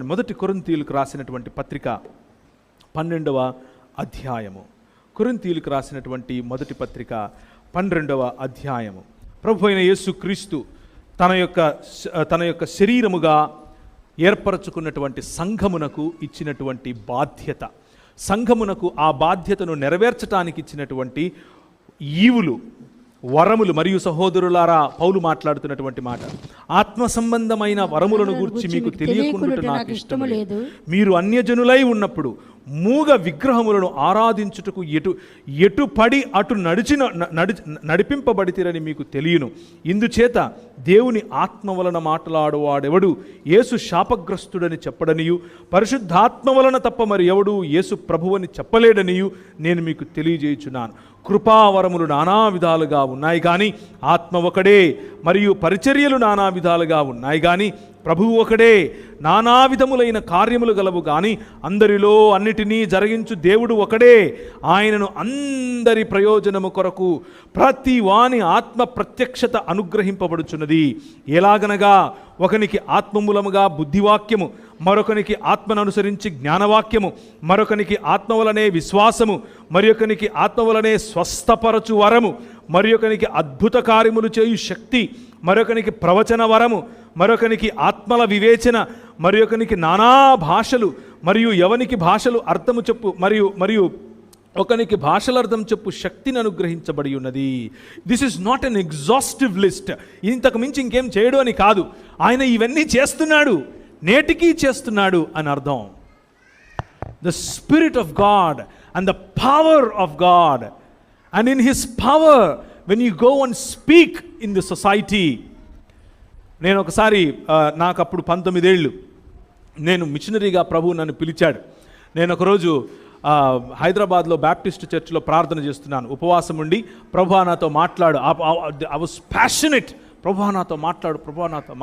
మొదటి కొరింథీయులకు రాసినటువంటి పత్రిక 12వ అధ్యాయము. కొరింథీయులకు రాసినటువంటి మొదటి పత్రిక 12వ అధ్యాయము. ప్రభు అయిన యేసుక్రీస్తు తన యొక్క శరీరముగా ఏర్పరచుకున్నటువంటి సంఘమునకు ఇచ్చినటువంటి బాధ్యత, సంఘమునకు ఆ బాధ్యతను నెరవేర్చడానికి ఇచ్చినటువంటి ఈవులు, వరములు. మరియు సహోదరులారా, పౌలు మాట్లాడుతున్నటువంటి మాట, ఆత్మ సంబంధమైన వరములను గూర్చి మీకు తెలియకుండా నాకు ఇష్టం లేదు. మీరు అన్యజనులై ఉన్నప్పుడు మూగ విగ్రహములను ఆరాధించుటకు ఎటు పడి అటు నడిపింపబడితిరని మీకు తెలియను. ఇందుచేత దేవుని ఆత్మ వలన మాట్లాడువాడెవడు యేసు శాపగ్రస్తుడని చెప్పడనియు, పరిశుద్ధాత్మ వలన తప్ప మరి ఎవడు యేసు ప్రభువని చెప్పలేడనియు నేను మీకు తెలియజేయుచున్నాను. కృపావరములు నానా విధాలుగా ఉన్నాయి కానీ ఆత్మ ఒకడే, మరియు పరిచర్యలు నానా విధాలుగా ఉన్నాయి కానీ ప్రభువు ఒకడే. నానా విధములైన కార్యములు గలవు కానీ అందరిలో అన్నిటినీ జరిగించు దేవుడు ఒకడే. ఆయనను అందరి ప్రయోజనము కొరకు ప్రతి వాని ఆత్మ ప్రత్యక్షత అనుగ్రహింపబడుచున్నది. ఎలాగనగా ఒకనికి ఆత్మమూలముగా బుద్ధివాక్యము, మరొకనికి ఆత్మను అనుసరించి జ్ఞానవాక్యము, మరొకనికి ఆత్మ వలనే విశ్వాసము, మరొకనికి ఆత్మ వలనే స్వస్థపరచు వరము, మరొకనికి అద్భుత కార్యములు చేయు శక్తి, మరొకనికి ప్రవచన వరము, మరొకనికి ఆత్మల వివేచన, మరొకనికి నానా భాషలు, మరియు ఎవనికి భాషలు అర్థము చెప్పు మరియు ఒకనికి భాషల అర్థం చెప్పు శక్తిని అనుగ్రహించబడి ఉన్నది. This is not an exhaustive list. ఇంతకు మించి ఇంకేం చేయడు అని కాదు. ఆయన ఇవన్నీ చేస్తున్నాడు, నేటికీ చేస్తున్నాడు అని అర్థం. The spirit of God and the power of God, and in his power when you go and speak in the society. నేను ఒకసారి, నాకు అప్పుడు 19 ఏళ్ళు, నేను మిషనరీగా ప్రభువు నన్ను పిలిచాడు. నేను ఒకరోజు హైదరాబాద్లో బ్యాప్టిస్ట్ చర్చ్లో ప్రార్థన చేస్తున్నాను. ఉపవాసం ఉండి, ప్రభువా నాతో మాట్లాడు, ఐ వాజ్ ప్యాషనెట్, ప్రభువా నాతో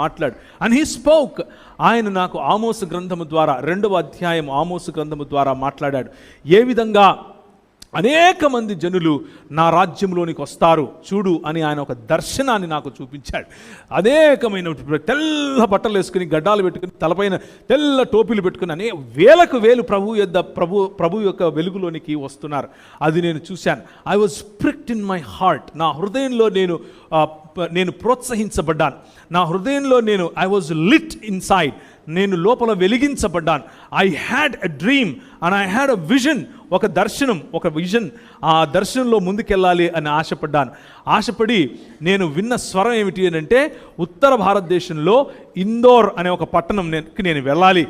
మాట్లాడు అండ్ హీ స్పోక్. ఆయన నాకు ఆమోసు గ్రంథము ద్వారా 2వ అధ్యాయం ఆమోసు గ్రంథము ద్వారా మాట్లాడాడు. ఏ విధంగా అనేక మంది జనులు నా రాజ్యంలోనికి వస్తారు చూడు అని ఆయన ఒక దర్శనాన్ని నాకు చూపించాడు. అనేకమైన తెల్ల బట్టలు వేసుకుని, గడ్డాలు పెట్టుకుని, తలపైన తెల్ల టోపీలు పెట్టుకుని వేలకు వేలు ప్రభు యొక్క వెలుగులోనికి వస్తున్నారు. అది నేను చూశాను. I was pricked in my heart. నా హృదయంలో నేను ప్రోత్సహించబడ్డాను. నా హృదయంలో ఐ వాజ్ లిట్ ఇన్సైడ్. నేను లోపల వెలిగించబడ్డాను. I had a dream and I had a vision. ఒక దర్శనం, ఒక విజన్. ఆ దర్శనంలో ముందుకెళ్ళాలి అని ఆశపడి నేను విన్న స్వరం ఏమిటి అని అంటే, ఉత్తర భారతదేశంలో ఇందోర్ అనే ఒక పట్టణం నేను వెళ్ళాలి.